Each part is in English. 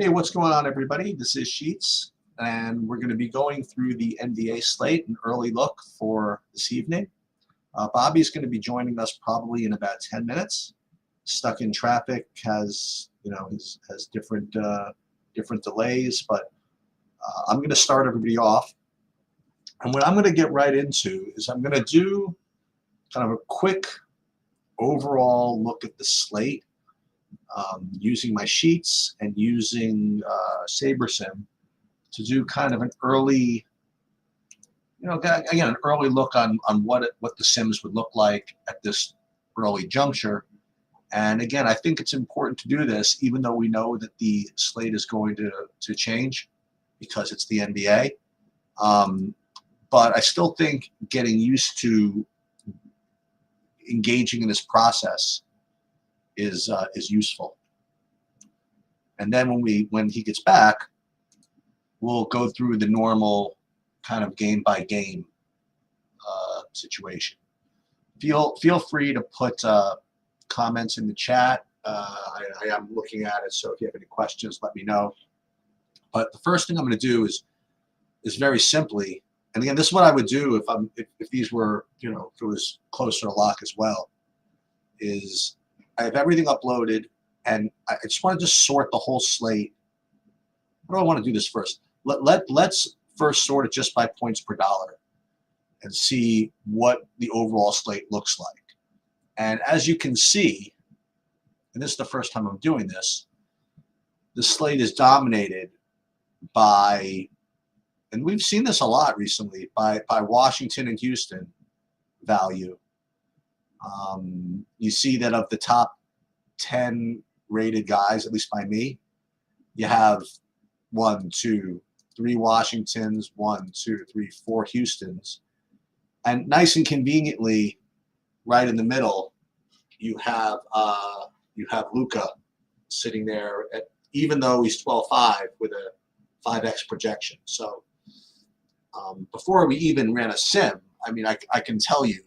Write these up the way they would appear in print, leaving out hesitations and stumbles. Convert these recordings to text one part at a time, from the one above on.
Hey, what's going on, everybody? This is Sheets, and we're going to be going through the NBA slate, an early look for this evening. Bobby's going to be joining us probably in about 10 minutes. Stuck in traffic, has different delays, but I'm going to start everybody off. And what I'm going to get right into is I'm going to do kind of a quick overall look at the slate. Using my sheets and using SaberSim to do kind of an early, again, an early look on what the Sims would look like at this early juncture. And again, I think it's important to do this, even though we know that the slate is going to change because it's the NBA. But I still think getting used to engaging in this process is useful. And then when he gets back, we'll go through the normal kind of game by game situation. Feel free to put comments in the chat. I am looking at it, so if you have any questions, let me know. But the first thing I'm going to do is very simply, and again, this is what I would do if these were, if it was closer to lock as well, is I have everything uploaded, and I just want to sort the whole slate. What do I want to do this first? Let's first sort it just by points per dollar and see what the overall slate looks like. And as you can see, and this is the first time I'm doing this, the slate is dominated by, and we've seen this a lot recently, by Washington and Houston value. You see that of the top 10 rated guys, at least by me, you have 1, 2, 3 Washingtons, 1, 2, 3, 4 Houstons, and nice and conveniently, right in the middle, you have Luka sitting there, even though he's 12.5 with a 5x projection. So before we even ran a sim, I mean, I can tell you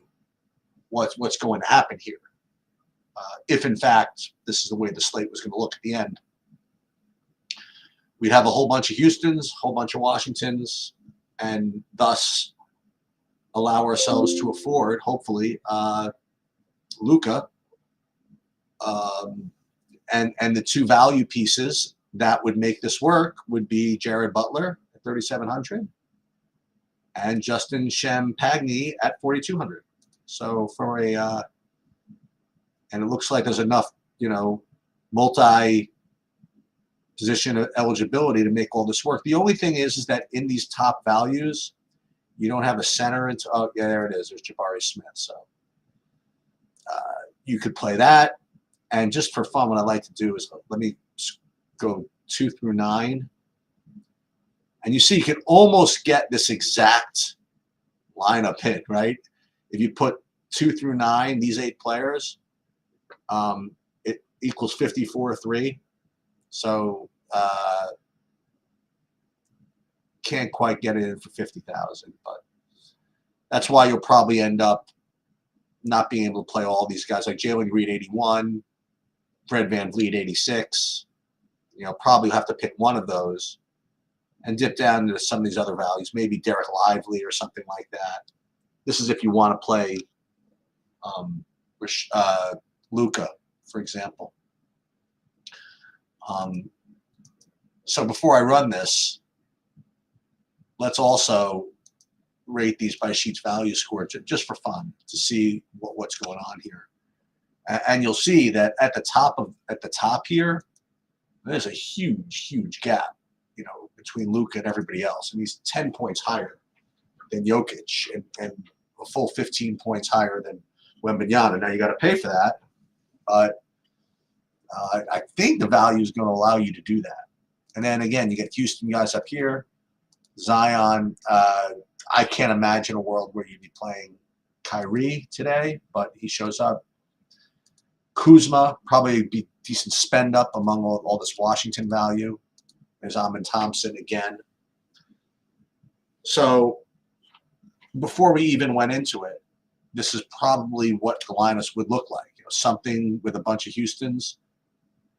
what's going to happen here. If in fact this is the way the slate was going to look at the end, we'd have a whole bunch of Houstons, a whole bunch of Washingtons, and thus allow ourselves to afford, hopefully, Luka, and the two value pieces that would make this work would be Jared Butler at 3,700 and Justin Champagny at 4,200. So for a and it looks like there's enough, multi-position eligibility to make all this work. The only thing is that in these top values, you don't have a center until, oh, yeah, there it is. There's Jabari Smith. So you could play that. And just for fun, what I like to do is let me go 2 through 9. And you see you can almost get this exact lineup hit, right? If you put 2 through 9, these 8 players, it equals 54-3. So can't quite get it in for 50,000, but that's why you'll probably end up not being able to play all these guys like Jalen Green 81, Fred VanVleet 86. Probably have to pick one of those and dip down into some of these other values, maybe Derek Lively or something like that. This is if you want to play Luka, for example. So before I run this, let's also rate these by Sheets value score just for fun to see what's going on here. And you'll see that at the top here, there's a huge gap, between Luka and everybody else. And he's 10 points higher than Jokic and a full 15 points higher than Wembanyama. Now you got to pay for that, but I think the value is going to allow you to do that. And then again, you get Houston guys up here, Zion. I can't imagine a world where you'd be playing Kyrie today, but he shows up. Kuzma probably be decent spend up among all this Washington value. There's Amin Thompson again. So before we even went into it, this is probably what the lineups would look like. Something with a bunch of Houstons,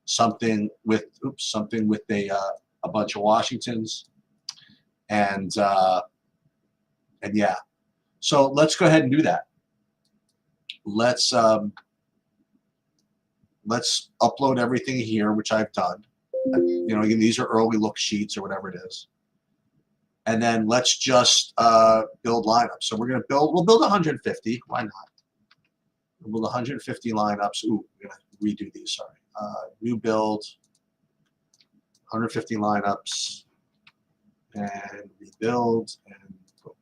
something with a bunch of Washingtons, and yeah. So let's go ahead and do that. Let's upload everything here, which I've done. You know, again, these are early look sheets or whatever it is. And then let's just build lineups. So we'll build 150. Why not? We'll build 150 lineups. Ooh, we're gonna redo these. Sorry. New build, 150 lineups, and rebuild, and boom.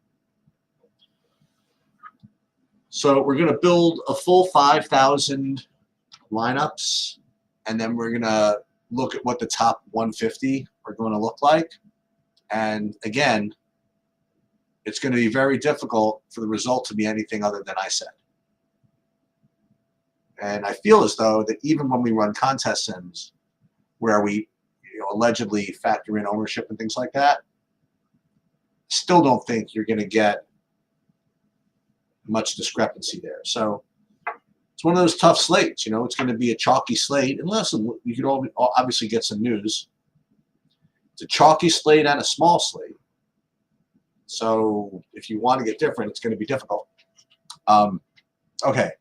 So we're gonna build a full 5,000 lineups, and then we're gonna look at what the top 150 are going to look like. And again, it's going to be very difficult for the result to be anything other than I said. And I feel as though that even when we run contest sims where we allegedly factor in ownership and things like that, still don't think you're going to get much discrepancy there. So it's one of those tough slates. It's going to be a chalky slate. And listen, you could obviously get some news. It's a chalky slate and a small slate. So if you want to get different, it's going to be difficult. Okay.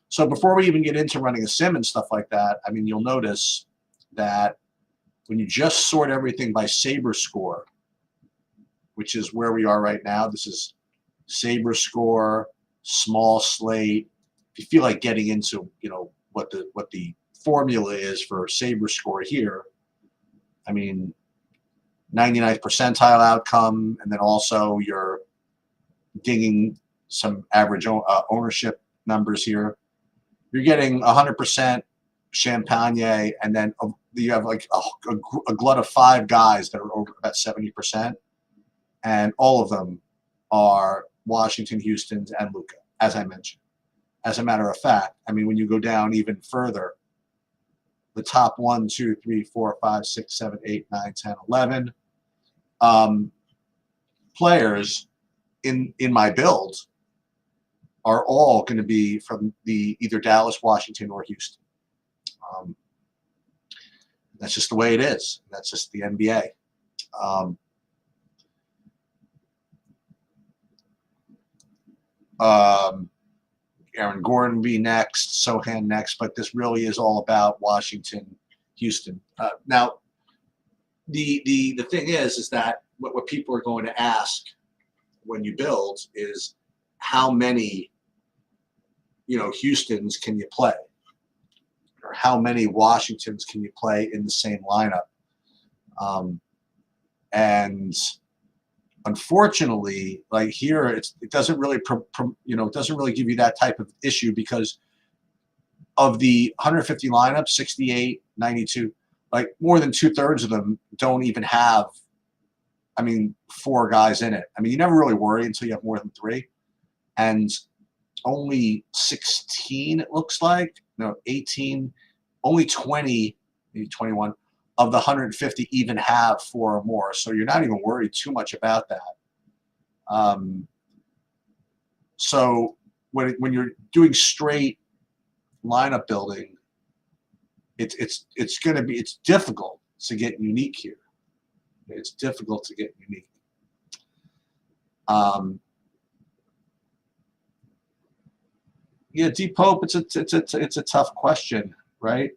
So before we even get into running a sim and stuff like that, I mean, you'll notice that when you just sort everything by Sabre score, which is where we are right now, this is Sabre score, small slate. If you feel like getting into, what the formula is for Sabre score here, I mean, 99th percentile outcome, and then also you're digging some average ownership numbers here. You're getting 100% Champagne, and then you have like a glut of 5 guys that are over about 70%, and all of them are Washington, Houston's, and Luka, as I mentioned. As a matter of fact, I mean, when you go down even further, the top 1, 2, 3, 4, 5, 6, 7, 8, 9, 10, 11 players in my build are all going to be from either Dallas, Washington, or Houston. That's just the way it is. That's just the NBA. Aaron Gordon be next, Sohan next, but this really is all about Washington, Houston. Now, the thing is that what people are going to ask when you build is how many Houstons can you play, or how many Washingtons can you play in the same lineup? And unfortunately, like here, it doesn't really it doesn't really give you that type of issue, because of the 150 lineups, 68, 92, like more than 2/3 of them don't even have, 4 guys in it. I mean, you never really worry until you have more than 3, and only 16, it looks like, no, 18, only 20, maybe 21 of the 150 even have 4 or more. So you're not even worried too much about that. So when you're doing straight lineup building, it's difficult to get unique here. It's difficult to get unique. Yeah, Deep Hope. It's a tough question, right?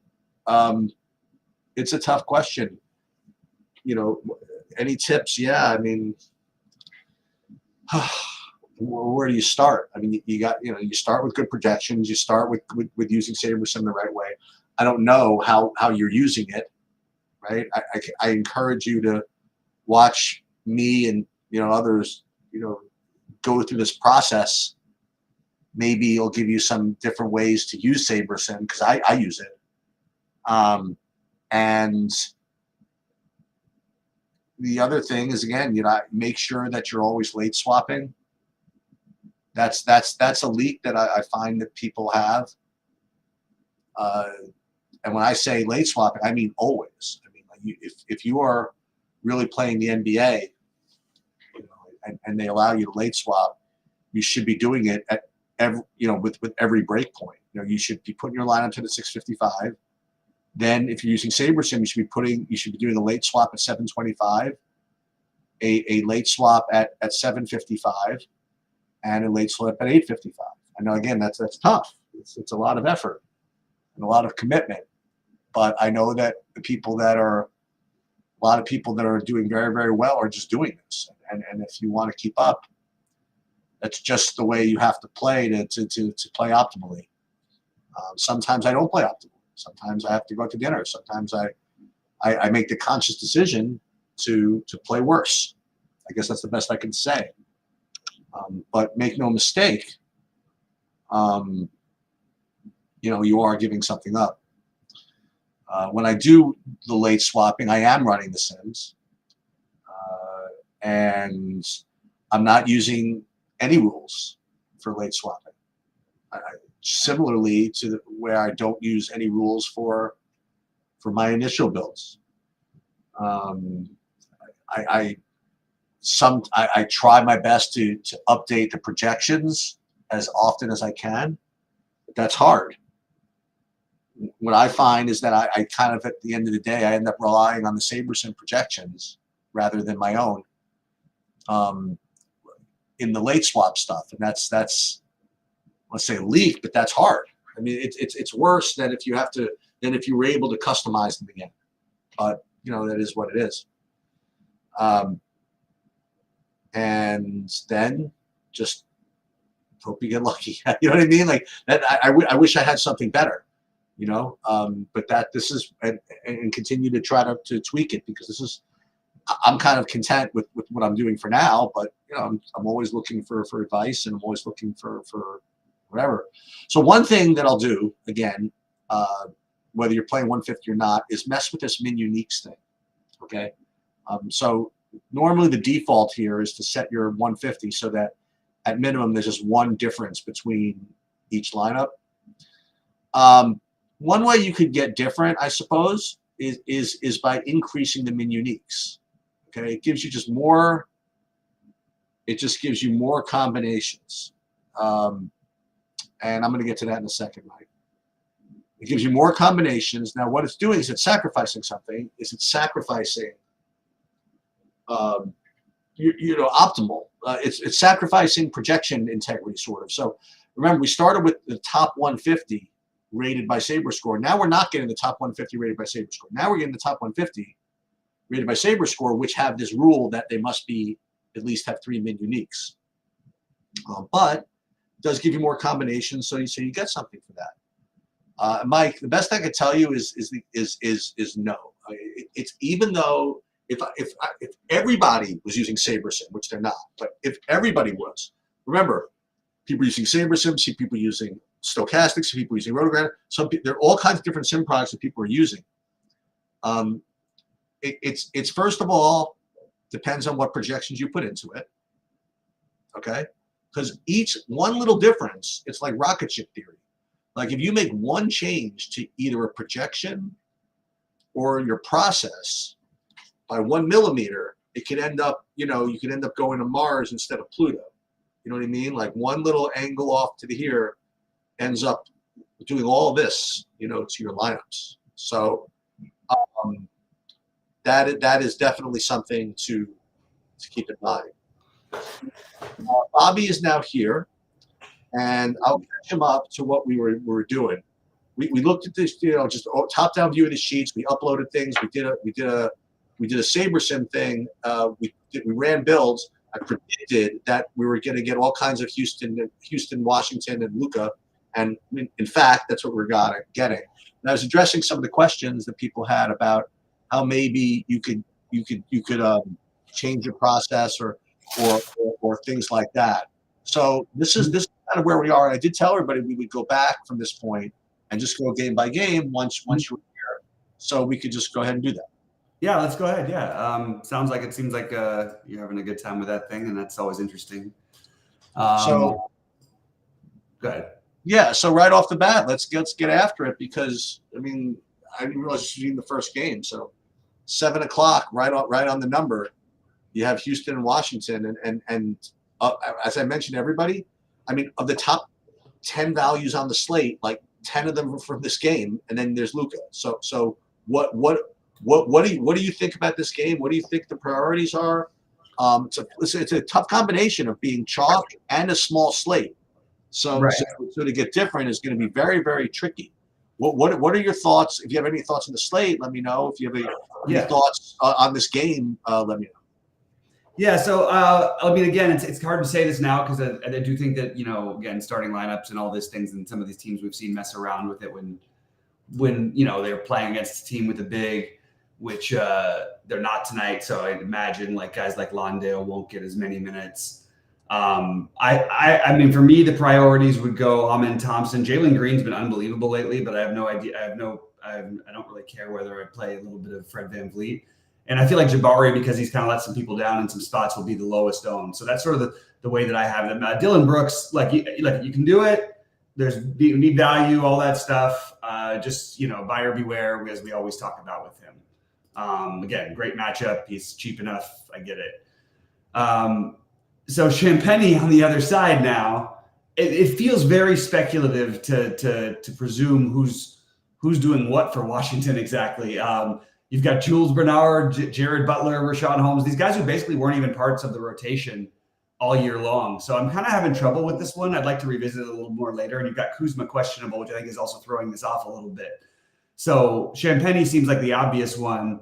It's a tough question. Any tips? Yeah, I mean, where do you start? I mean, you start with good projections. You start with using SaberSim the right way. I don't know how you're using it, right? I encourage you to watch me and others, go through this process. Maybe it'll give you some different ways to use SaberSim, because I use it. And the other thing is, again, make sure that you're always late swapping. That's a leak that I find that people have. And when I say late swapping, I mean always. I mean, like if you are really playing the NBA, and they allow you to late swap, you should be doing it at with every break point. You should be putting your lineup to the 655. Then if you're using SaberSim, you should be doing a late swap at 725, a late swap at 755, and a late swap at 855. I know, again, that's tough. It's a lot of effort and a lot of commitment. But I know that a lot of people that are doing very, very well are just doing this. And if you want to keep up, that's just the way you have to play to play optimally. Sometimes I don't play optimally. Sometimes I have to go out to dinner. Sometimes I make the conscious decision to play worse. I guess that's the best I can say. But make no mistake, you are giving something up. When I do the late swapping, I am running the sims, and I'm not using any rules for late swapping. Similarly to where I don't use any rules for my initial builds. I try my best to update the projections as often as I can, but that's hard. What I find is that I kind of, at the end of the day, I end up relying on the SaberSim projections rather than my own in the late swap stuff, and that's let's say a leak, but that's hard. I mean, it's worse than if you were able to customize them again. But that is what it is. And then just hope you get lucky. You know what I mean? Like that. I wish I had something better. But this is and continue to try to tweak it, because I'm kind of content with what I'm doing for now. But I'm always looking for advice, and I'm always looking for whatever. So one thing that I'll do, again, whether you're playing 150 or not, is mess with this min uniques thing. Okay. So normally the default here is to set your 150 so that at minimum there's just one difference between each lineup. One way you could get different, I suppose, is by increasing the min uniques. Okay, it gives you just more. It just gives you more combinations, and I'm going to get to that in a second, Mike. It gives you more combinations. Now, what it's doing is it's sacrificing something. It's sacrificing, optimal. It's sacrificing projection integrity, sort of. So remember, we started with the top 150 rated by SaberScore. Now we're not getting the top 150 rated by SaberScore. Now we're getting the top 150 rated by SaberScore, which have this rule that they must at least have 3 min uniques. But it does give you more combinations, so you get something for that. Mike, the best I could tell you is no. It's even though if everybody was using SaberSim, which they're not, but if everybody was, remember, people using SaberSim, see people using stochastics, see people using Rotogram. There are all kinds of different sim products that people are using. It's first of all depends on what projections you put into it. Okay, because one little difference, it's like rocket ship theory. Like if you make one change to either a projection or your process by 1 millimeter, it could end up, you could end up going to Mars instead of Pluto. You know what I mean? Like one little angle off to the here ends up doing all this, to your lineups. So that is definitely something to keep in mind. Bobby is now here, and I'll catch him up to what we were doing. We looked at this, just a top-down view of the sheets. We uploaded things. We did a SaberSim thing. We ran builds. I predicted that we were going to get all kinds of Houston, Washington, and Luka, and in fact, that's what we're getting. And I was addressing some of the questions that people had about how maybe you could change your process or things like that. So this is kind of where we are. And I did tell everybody we would go back from this point and just go game by game once you're here. So we could just go ahead and do that. Yeah, let's go ahead. Yeah, seems like you're having a good time with that thing, and that's always interesting. So go ahead. Yeah, so right off the bat, let's get after it, because I didn't realize you were in the first game. So 7 o'clock, right on the number, you have Houston and Washington, and as I mentioned, everybody. Of the top 10 values on the slate, like 10 of them are from this game, and then there's Luka. So what do you think about this game? What do you think the priorities are? It's a tough combination of being chalk and a small slate. So to get different is going to be very, very tricky. What are your thoughts? If you have any thoughts on the slate, let me know. If you have any thoughts on this game, let me know. Yeah, so I mean, again, it's hard to say this now because I do think that, again, starting lineups and all these things, and some of these teams we've seen mess around with it when they're playing against a team with a big, which they're not tonight. So I imagine like guys like Londale won't get as many minutes. I mean, for me, the priorities would go Amen Thompson. Jalen Green's been unbelievable lately, but I have no idea. I don't really care whether I play a little bit of Fred VanVleet. And I feel like Jabari, because he's kind of let some people down in some spots, will be the lowest owned. So that's sort of the way that I have them. Dylan Brooks, you can do it. You need value, all that stuff. Just buyer beware, as we always talk about with him. Again, great matchup. He's cheap enough. I get it. So Champagny on the other side now, it feels very speculative to presume who's doing what for Washington exactly. You've got Jules Bernard, Jared Butler, Rashawn Holmes, these guys who basically weren't even parts of the rotation all year long. So I'm kind of having trouble with this one. I'd like to revisit it a little more later. And you've got Kuzma questionable, which I think is also throwing this off a little bit. So Champagny seems like the obvious one.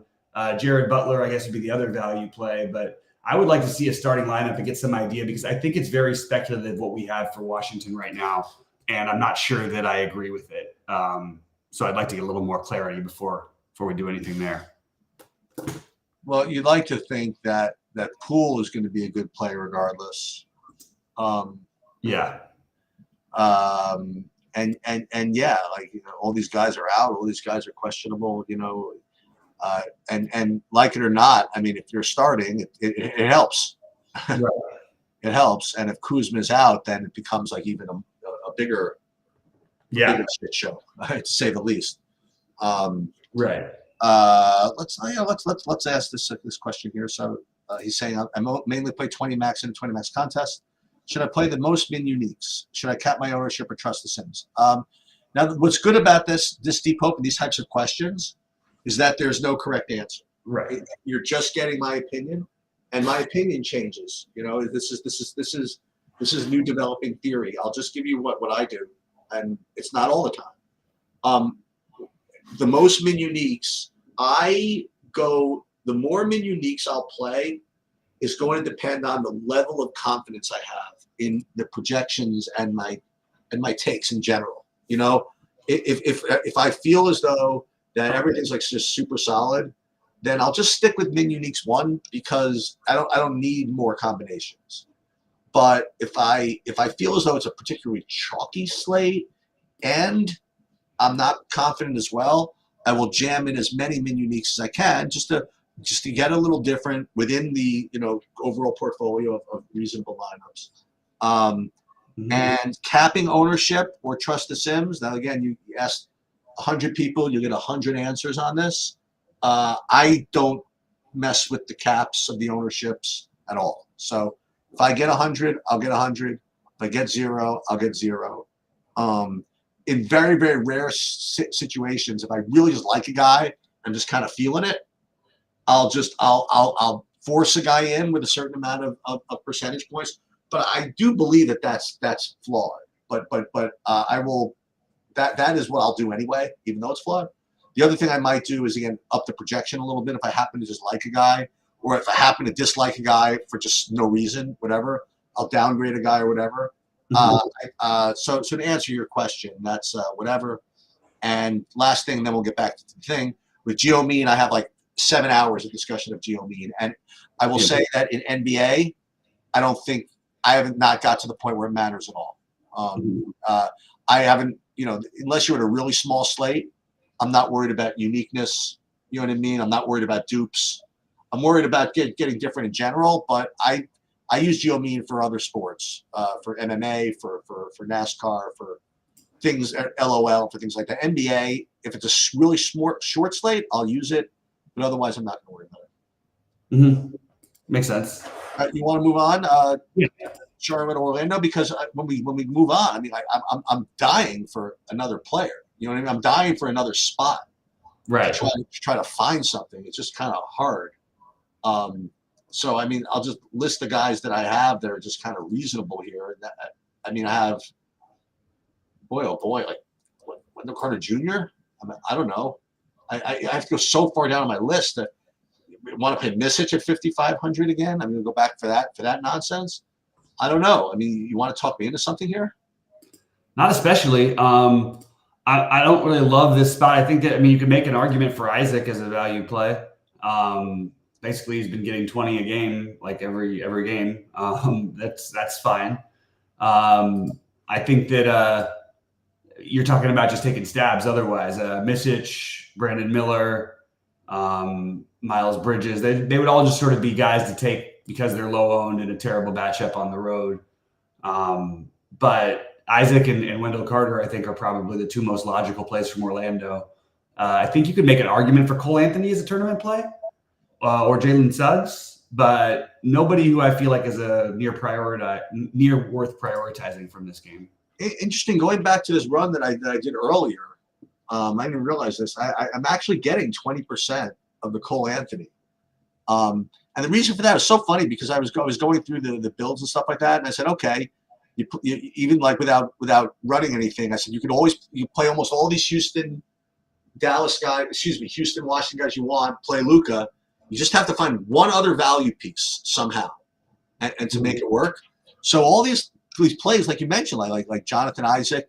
Jared Butler, I guess, would be the other value play. But I would like to see a starting lineup and get some idea because I think it's very speculative what we have for Washington right now. And I'm not sure that I agree with it. So I'd like to get a little more clarity before we do anything there. Well, you'd like to think that Poole is going to be a good play regardless. And yeah, all these guys are out. All these guys are questionable. And like it or not, I mean, if you're starting, it helps. Right. It helps. And if Kuzma's out, then it becomes like even a bigger shit show, to say the least. Right. Let's ask this question here. So he's saying I mainly play 20 max in a 20 max contest. Should I play the most min uniques? Should I cap my ownership or trust the Sims? Now, what's good about this Deep Hope and these types of questions is that there's no correct answer. Right. You're just getting my opinion, and my opinion changes. This is new developing theory. I'll just give you what I do, and it's not all the time. The most min uniques, the more min uniques I'll play is going to depend on the level of confidence I have in the projections and my takes in general. If I feel as though that everything's like just super solid, then I'll just stick with min uniques 1 because I don't need more combinations. But if I feel as though it's a particularly chalky slate and I'm not confident as well, I will jam in as many min uniques as I can just to get a little different within the overall portfolio of reasonable lineups. And capping ownership or trust the Sims. Now again, you asked 100 people, you get 100 answers on this. I don't mess with the caps of the ownerships at all. So if I get 100, I'll get 100. If I get 0, I'll get 0. In very, very rare situations, if I really just like a guy, I'm just kind of feeling it, I'll force a guy in with a certain amount of percentage points. But I do believe that's flawed. But I will. That is what I'll do anyway, even though it's flawed. The other thing I might do is, again, up the projection a little bit if I happen to just like a guy, or if I happen to dislike a guy for just no reason, whatever, I'll downgrade a guy or whatever. So to answer your question, that's whatever. And last thing, then we'll get back to the thing. With GeoMean, I have like 7 hours of discussion of GeoMean. And I will say that in NBA, I haven't not got to the point where it matters at all. I haven't, unless you're at a really small slate, I'm not worried about uniqueness. You know what I mean? I'm not worried about dupes. I'm worried about getting different in general, but I use GeoMean for other sports, for MMA, for NASCAR, for things, LOL, for things like that. NBA, if it's a really short slate, I'll use it, but otherwise I'm not going to worry about it. Makes sense. You want to move on? Yeah. Charlotte, Orlando, because when we move on, I mean, I'm dying for another player. You know what I mean? I'm dying for another spot Right. to try to find something. It's just kind of hard. So I mean, I'll just list the guys that I have that are just kind of reasonable here. I mean, I have, boy, oh boy, like Wendell Carter Jr. I don't know. I have to go so far down on my list that want to pay Misic at 5,500 again. I'm going to go back for that nonsense. I don't know. I mean, you want to talk me into something here? Not especially. I don't really love this spot. I think that, I mean, you can make an argument for Isaac as a value play. Basically, he's been getting 20 a game, like every game. That's fine. I think that you're talking about just taking stabs otherwise. Misic, Brandon Miller, Miles Bridges, they would all just sort of be guys to take because they're low owned in a terrible matchup on the road. But Isaac and Wendell Carter, I think, are probably the two most logical plays from Orlando. I think you could make an argument for Cole Anthony as a tournament play or Jalen Suggs, but nobody who I feel like is a near worth prioritizing from this game. Interesting. Going back to this run that I did earlier, I didn't realize this. I'm actually getting 20% of the Cole Anthony. And the reason for that is so funny because I was going through the builds and stuff like that, and I said, okay, you even like without running anything, I said you play almost all these Houston, Washington guys you want, play Luka. You just have to find one other value piece somehow, and to make it work. So all these plays, like you mentioned, like Jonathan Isaac,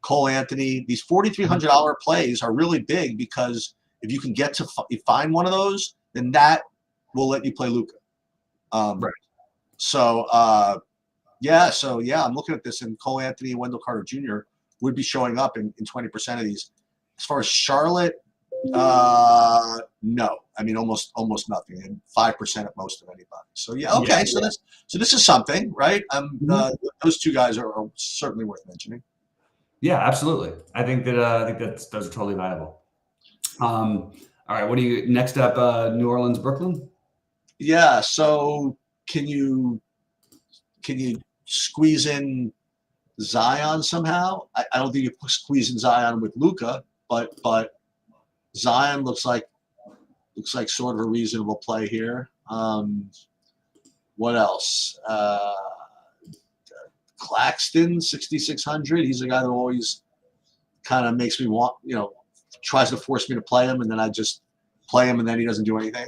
Cole Anthony, these $4,300 plays are really big because if you can get to find one of those, then that will let you play Luka. Right. So I'm looking at this, and Cole Anthony and Wendell Carter Jr. would be showing up in 20% of these. As far as Charlotte, no. I mean, almost nothing, and 5% at most of anybody. So okay. So this is something, right? Those two guys are certainly worth mentioning. Yeah, absolutely. I think those are totally viable. All right, what do you next up? New Orleans, Brooklyn. Yeah. So can you squeeze in Zion somehow? I don't think you squeeze in Zion with Luka, but Zion looks like sort of a reasonable play here. What else? Claxton, 6,600. He's a guy that always kind of makes me want, tries to force me to play him, and then I just play him, and then he doesn't do anything.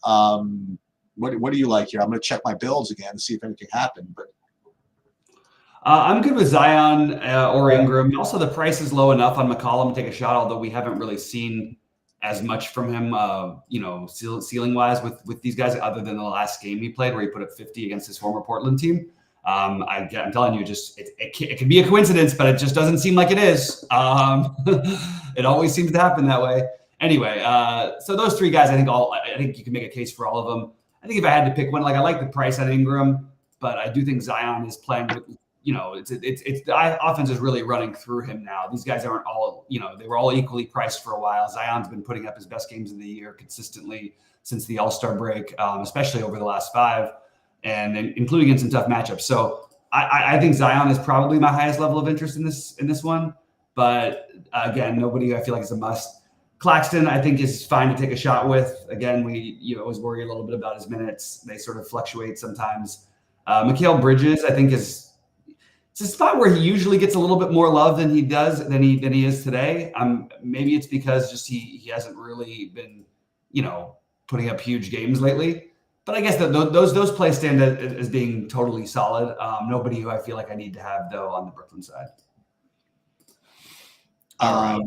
What do you like here? I'm going to check my builds again and see if anything happened. But I'm good with Zion or Ingram. Also, the price is low enough on McCollum to take a shot, although we haven't really seen as much from him, ceiling wise with these guys, other than the last game he played where he put up 50 against his former Portland team. I'm telling you, it could be a coincidence, but it just doesn't seem like it is. It always seems to happen that way. Anyway, so those three guys, I think you can make a case for all of them. I think if I had to pick one, I like the price on Ingram, but I do think Zion is playing with, the offense is really running through him now. These guys aren't all, they were all equally priced for a while. Zion's been putting up his best games of the year consistently since the All-Star break, especially over the last 5, and including in some tough matchups. So I think Zion is probably my highest level of interest in this one. But again, nobody I feel like is a must. Claxton, I think, is fine to take a shot with. Again, we always worry a little bit about his minutes. They sort of fluctuate sometimes. Mikal Bridges, I think, it's a spot where he usually gets a little bit more love than he is today. Maybe it's because just he hasn't really been, putting up huge games lately. But I guess those plays stand as being totally solid. Nobody who I feel like I need to have, though, on the Brooklyn side. All right.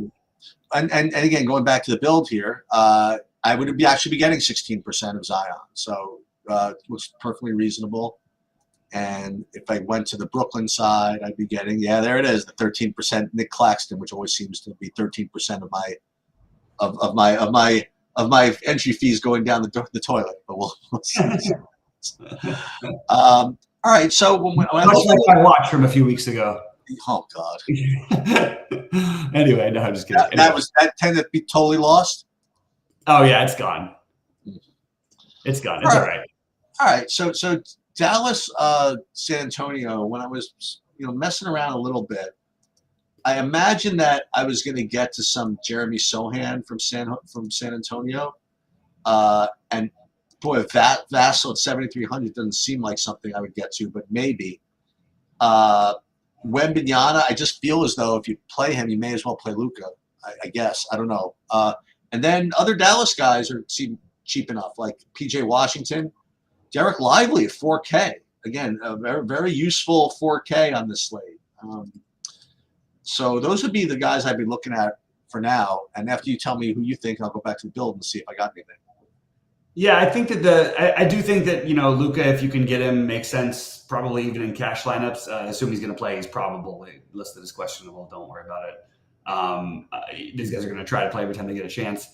And again, going back to the build here, I would actually be getting 16% of Zion. So it looks perfectly reasonable. And if I went to the Brooklyn side, I'd be getting, there it is, the 13% Nick Claxton, which always seems to be 13% of my entry fees going down the toilet. But we'll see. All right, so when I watched from a few weeks ago. Oh God. Anyway, no, I'm just kidding. That tended to be totally lost. Oh yeah, it's gone. It's gone. It's all right. All right. So Dallas, San Antonio, when I was messing around a little bit, I imagined that I was going to get to some Jeremy Sohan from San Antonio, and boy, Vassell at 7,300 doesn't seem like something I would get to, but maybe. Wembanyama, I just feel as though if you play him, you may as well play Luka. I guess I don't know. And then other Dallas guys seem cheap enough, like PJ Washington, Derek Lively at 4K. Again, a very, very useful 4K on this slate. So those would be the guys I'd be looking at for now. And after you tell me who you think, I'll go back to the build and see if I got anything. Yeah, I think that I do think that Luka, if you can get him, makes sense. Probably even in cash lineups. Assume he's going to play. He's probably listed as questionable. Don't worry about it. These guys are going to try to play every time they get a chance.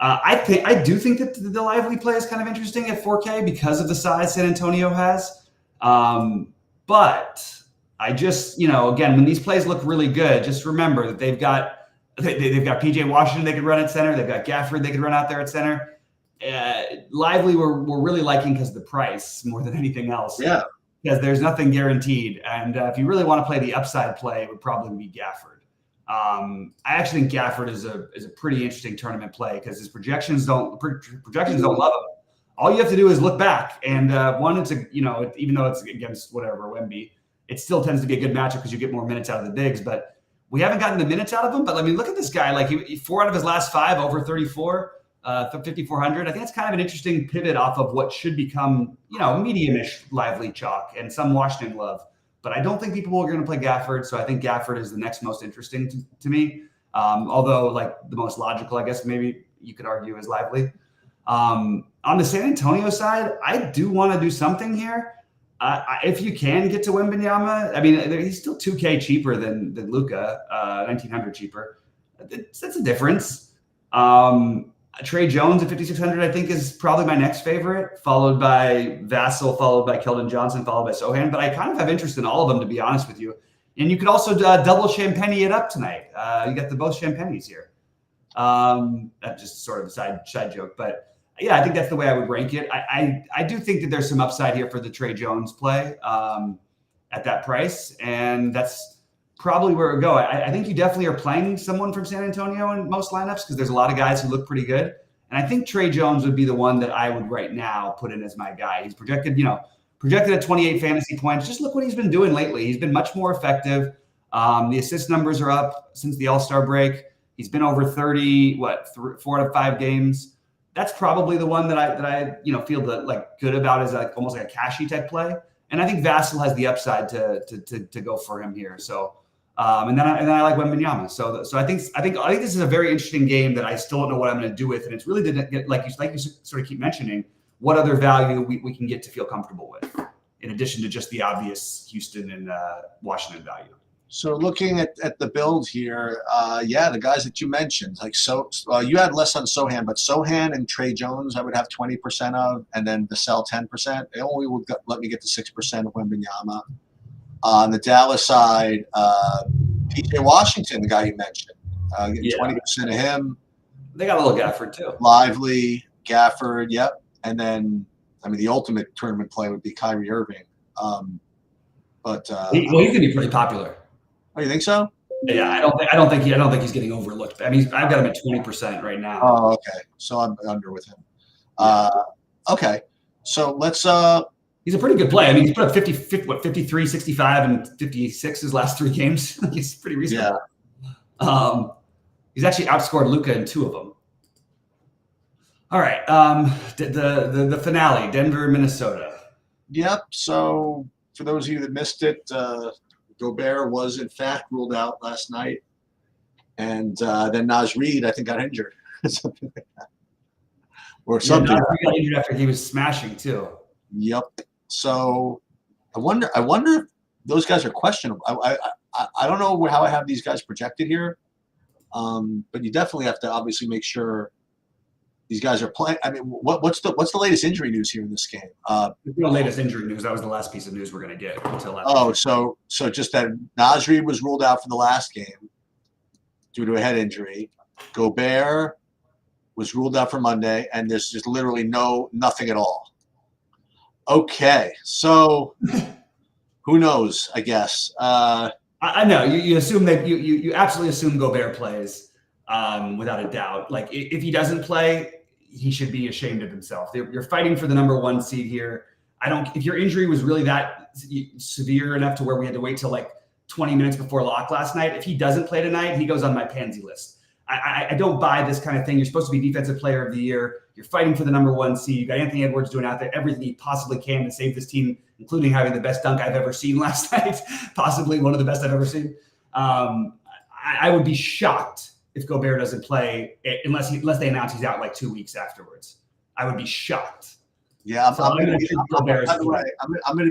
I do think that the Lively play is kind of interesting at 4K because of the size San Antonio has. But I just again, when these plays look really good, just remember that they've got PJ Washington they could run at center. They've got Gafford they could run out there at center. Lively we're really liking because of the price more than anything else. Yeah. Because there's nothing guaranteed. And if you really want to play the upside play, it would probably be Gafford. I actually think Gafford is a pretty interesting tournament play because his projections don't love him. All you have to do is look back. And it's even though it's against whatever Wemby, it still tends to be a good matchup because you get more minutes out of the bigs. But we haven't gotten the minutes out of him. But I mean, look at this guy. Like he 4 out of his last 5 over 34. 5,400. I think it's kind of an interesting pivot off of what should become, medium-ish Lively chalk and some Washington love. But I don't think people are going to play Gafford, so I think Gafford is the next most interesting to me. Although, like the most logical, I guess maybe you could argue is Lively. On the San Antonio side, I do want to do something here. If you can get to Wembanyama, I mean, he's still 2K cheaper than Luka, 1,900 cheaper. That's a difference. Trey Jones at 5,600, I think, is probably my next favorite, followed by Vassell, followed by Keldon Johnson, followed by Sohan. But I kind of have interest in all of them, to be honest with you. And you could also double Champagne it up tonight. You got both Champagnes here. That's just sort of a side joke. But, yeah, I think that's the way I would rank it. I do think that there's some upside here for the Trey Jones play at that price. And that's probably where it would go. I think you definitely are playing someone from San Antonio in most lineups because there's a lot of guys who look pretty good. And I think Trey Jones would be the one that I would right now put in as my guy. He's projected at 28 fantasy points. Just look what he's been doing lately. He's been much more effective. The assist numbers are up since the All-Star break. He's been over 30, 4 out of 5 games. That's probably the one that I feel good about as almost like a cashy type play. And I think Vassell has the upside to go for him here. So. And then I like Wembanyama. So I think this is a very interesting game that I still don't know what I'm going to do with, and it's really like you sort of keep mentioning what other value we can get to feel comfortable with, in addition to just the obvious Houston and Washington value. So looking at the build here, the guys that you mentioned, you had less on Sohan, but Sohan and Trey Jones I would have 20% of, and then Vassell 10%. They only would let me get to 6% of Wembanyama. On the Dallas side, PJ Washington, the guy you mentioned, getting 20% of him. They got a little Gafford too. Lively, Gafford, yep. And then, the ultimate tournament play would be Kyrie Irving. He's going to be pretty popular. Oh, you think so? Yeah, I don't think he's getting overlooked. I mean, I've got him at 20% right now. Oh, okay. So I'm under with him. Okay. So let's. He's a pretty good play. I mean, he's put up 53, 65, and 56 his last 3 games. He's pretty reasonable. Yeah. He's actually outscored Luka in 2 of them. All right. The finale, Denver, Minnesota. Yep. So for those of you that missed it, Gobert was in fact ruled out last night, and then Naz Reid I think got injured, something like that, or something. Naz Reid got injured after he was smashing too. Yep. So I wonder if those guys are questionable. I don't know how I have these guys projected here, but you definitely have to obviously make sure these guys are playing. I mean, what's the latest injury news here in this game? There's no latest injury news. That was the last piece of news we're going to get until last. So just that Naz Reid was ruled out for the last game due to a head injury. Gobert was ruled out for Monday, and there's just literally nothing at all. Okay, so who knows? I guess. I know you assume that you absolutely assume Gobert plays without a doubt. Like if he doesn't play, he should be ashamed of himself. You're fighting for the number 1 seed here. I don't. If your injury was really that severe enough to where we had to wait till like 20 minutes before lock last night, if he doesn't play tonight, he goes on my pansy list. I don't buy this kind of thing. You're supposed to be defensive player of the year. You're fighting for the number 1 seed. You got Anthony Edwards doing out there everything he possibly can to save this team, including having the best dunk I've ever seen last night, possibly one of the best I've ever seen. I would be shocked if Gobert doesn't play unless they announce he's out like 2 weeks afterwards. I would be shocked. Yeah, I'm going to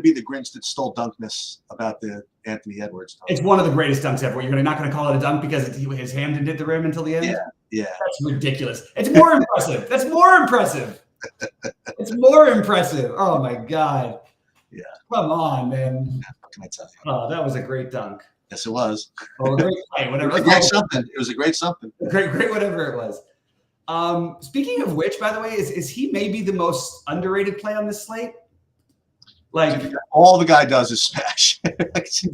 be the Grinch that stole Dunkness about the Anthony Edwards dunk. It's one of the greatest dunks ever. You're not going to call it a dunk because his hand didn't hit the rim until the end? Yeah. That's ridiculous. It's more impressive. That's more impressive. It's more impressive. Oh, my God. Yeah. Come on, man. What can I tell you? Oh, that was a great dunk. Yes, it was. Oh, a great play. Whatever. It was a great something. It was a great something. Great, whatever it was. Speaking of which, by the way, is he maybe the most underrated play on this slate? Like all the guy does is smash.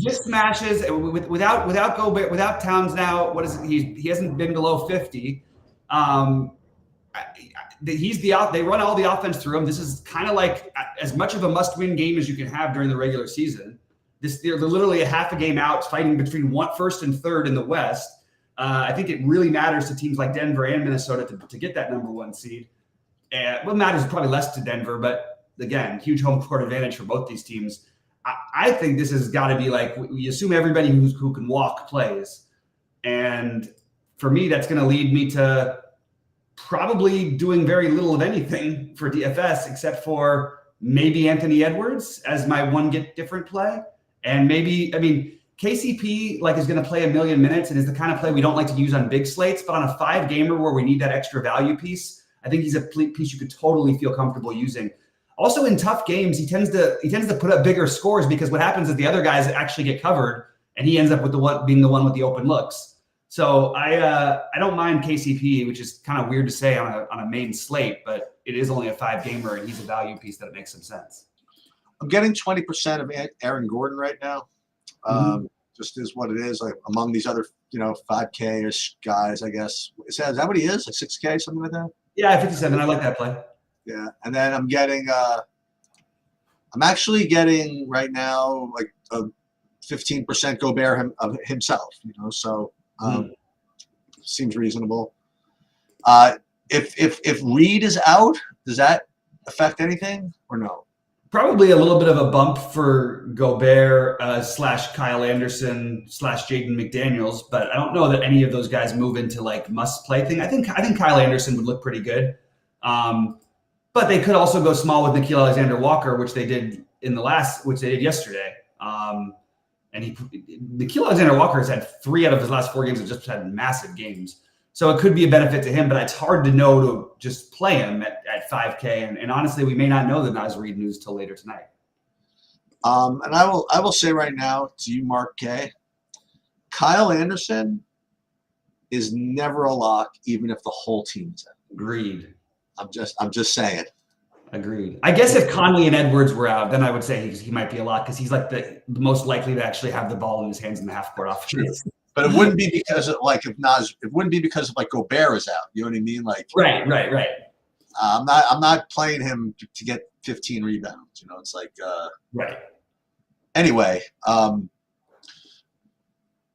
Just smashes without Gobert, without Towns now. What is it? He hasn't been below 50. They run all the offense through him. This is kind of like as much of a must-win game as you can have during the regular season. They're literally a half a game out, fighting between first and third in the West. I think it really matters to teams like Denver and Minnesota to get that number 1 seed. What matters probably less to Denver, but again, huge home court advantage for both these teams. I think this has got to be like we assume everybody who can walk plays, and for me, that's going to lead me to probably doing very little of anything for DFS except for maybe Anthony Edwards as my one get different play, and maybe KCP is going to play a million minutes and is the kind of play we don't like to use on big slates, but on a 5-gamer where we need that extra value piece, I think he's a piece you could totally feel comfortable using. Also in tough games, he tends to put up bigger scores because what happens is the other guys actually get covered and he ends up being the one with the open looks. So I don't mind KCP, which is kind of weird to say on a main slate, but it is only a 5-gamer and he's a value piece that makes some sense. I'm getting 20% of Aaron Gordon right now. Just is what it is. Like among these other, 5K-ish guys, I guess. Is that what he is? Like 6K, something like that? Yeah, 57. I like that play. Yeah, and then I'm actually getting right now like a 15% Gobert himself. So seems reasonable. If Reed is out, does that affect anything or no? Probably a little bit of a bump for Gobert / Kyle Anderson / Jaden McDaniels, but I don't know that any of those guys move into like must play thing. I think Kyle Anderson would look pretty good, but they could also go small with Nickeil Alexander-Walker, which they did yesterday. And Nickeil Alexander-Walker has had 3 out of his last 4 games have just had massive games. So it could be a benefit to him, but it's hard to know to just play him at 5K. And honestly, we may not know the Naz Reid news till later tonight. And I will say right now to you, Mark K, Kyle Anderson is never a lock, even if the whole team is out. Agreed. I'm just saying. Agreed. I guess if Conley and Edwards were out, then I would say he might be a lock because he's like the most likely to actually have the ball in his hands in the half court offense. But it wouldn't be because of it wouldn't be because of Gobert is out. You know what I mean? Right. I'm not playing him to get 15 rebounds. It's like right. Anyway,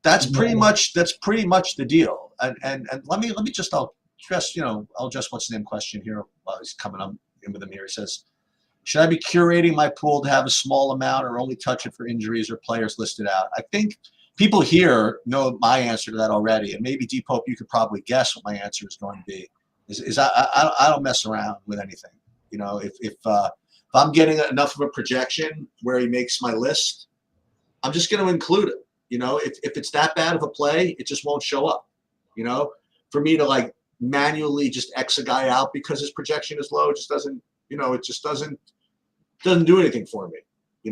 that's pretty much the deal. And let me just I'll address what's the name question here while he's coming up in with him here. He says, should I be curating my pool to have a small amount or only touch it for injuries or players listed out? I think people here know my answer to that already, and maybe D-Pope, you could probably guess what my answer is going to be. I don't mess around with anything. If I'm getting enough of a projection where he makes my list, I'm just going to include it. If it's that bad of a play, it just won't show up. For me to manually just X a guy out because his projection is low, it just doesn't. It just doesn't do anything for me.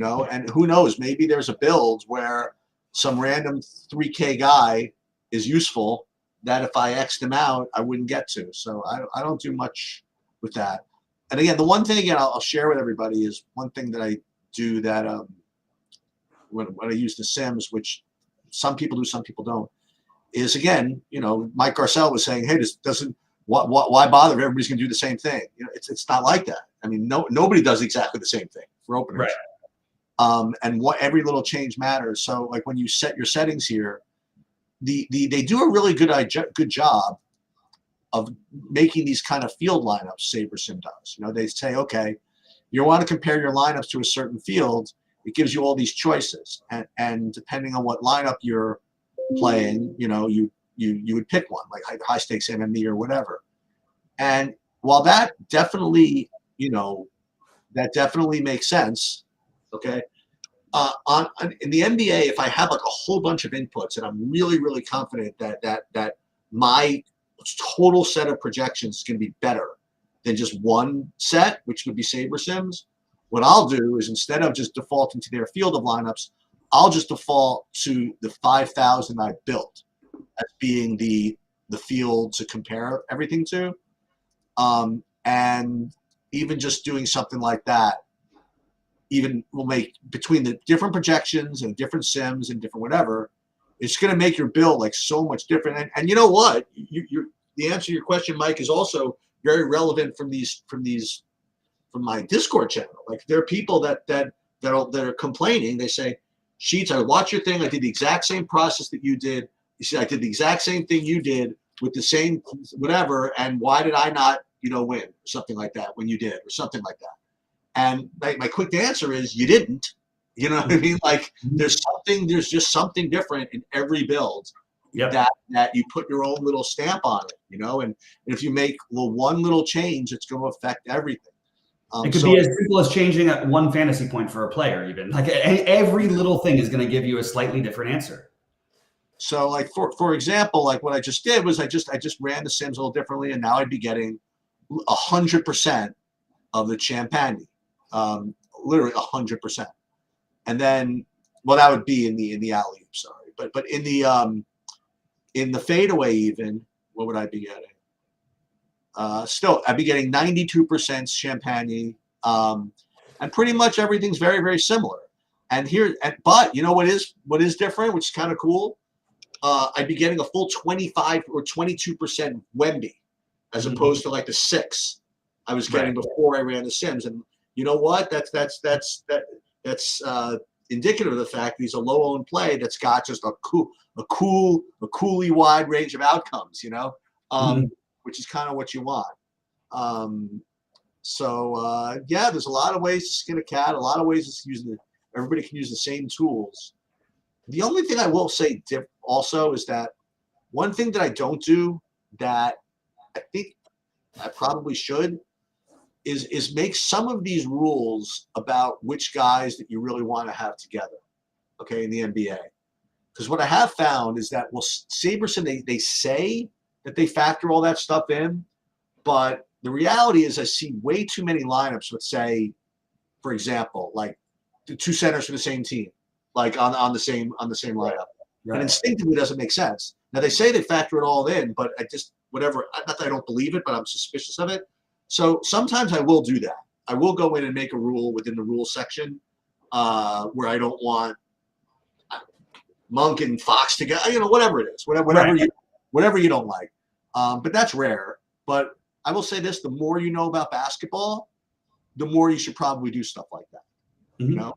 And who knows? Maybe there's a build where some random 3K guy is useful that if I X'd him out, I wouldn't get to. So I don't do much with that. And again, the one thing again I'll share with everybody is one thing that I do that when I use the Sims, which some people do, some people don't, is again, Mike Garcelle was saying, hey, this doesn't, why bother if everybody's going to do the same thing? It's not like that. I mean, nobody does exactly the same thing for openers. Right. And every little change matters. So like when you set your settings here, they do a really good job of making these kind of field lineups. SaberSim does. They say, okay, you want to compare your lineups to a certain field. It gives you all these choices, and depending on what lineup you're playing, you would pick one, like high stakes MME or whatever. And while that definitely makes sense, okay. In the NBA, if I have like a whole bunch of inputs and I'm really, really confident that my total set of projections is going to be better than just one set, which would be SaberSims, what I'll do is instead of just defaulting to their field of lineups, I'll just default to the 5,000 I built as being the field to compare everything to. And even just doing something like that, even will make between the different projections and different sims and different whatever, it's going to make your build like so much different. And you know what? The answer to your question, Mike, is also very relevant from my Discord channel. Like there are people that are complaining. They say, Sheets, I watch your thing. I did the exact same process that you did. You see, I did the exact same thing you did with the same whatever. And why did I not, win or something like that when you did or something like that? And my quick answer is you didn't. You know what I mean? Like there's just something different in every build. Yep. that you put your own little stamp on it, and if you make one little change, it's going to affect everything. It could be as simple as changing one fantasy point for a player, even. Like every little thing is going to give you a slightly different answer. So like for example, like what I just did was I just ran the Sims a little differently, and now I'd be getting 100% of the Champagne, literally 100%. And then, well, that would be in the alley-oop, sorry, but in the fadeaway, even, what would I be getting? Still, I'd be getting 92% Champagne, and pretty much everything's very, very similar. But you know what is different, which is kind of cool? I'd be getting a full 25 or 22% Wemby, as opposed to like the 6 I was getting before I ran the Sims. And you know what? That's indicative of the fact that he's a low-owned play that's got just a coolly wide range of outcomes, which is kind of what you want. Yeah, there's a lot of ways to skin a cat, a lot of ways to use everybody can use the same tools. The only thing I will say also is that one thing that I don't do that I think I probably should is make some of these rules about which guys that you really want to have together, okay, in the NBA. Because what I have found is that, SaberSim, they say that they factor all that stuff in, but the reality is I see way too many lineups with, say, for example, like the 2 centers for the same team, like on the same lineup. Right. And instinctively doesn't make sense. Now they say they factor it all in, but I just whatever. Not that I don't believe it, but I'm suspicious of it. So sometimes I will do that. I will go in and make a rule within the rule section where I don't want Monk and Fox together, whatever it is, whatever you don't like. But that's rare. But I will say this: the more you know about basketball, the more you should probably do stuff like that. Mm-hmm.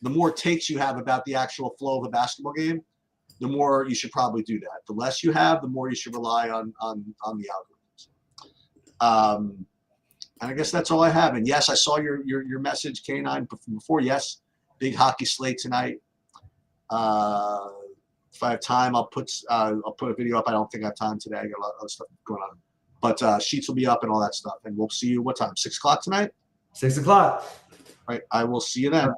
The more takes you have about the actual flow of a basketball game, the more you should probably do that. The less you have, the more you should rely on the algorithms. And I guess that's all I have. And yes, I saw your message, K9, before. Yes, big hockey slate tonight. If I have time, I'll put a video up. I don't think I have time today. I got a lot of other stuff going on. But sheets will be up and all that stuff. And we'll see you what time? 6 o'clock tonight? 6 o'clock. Right. I will see you then.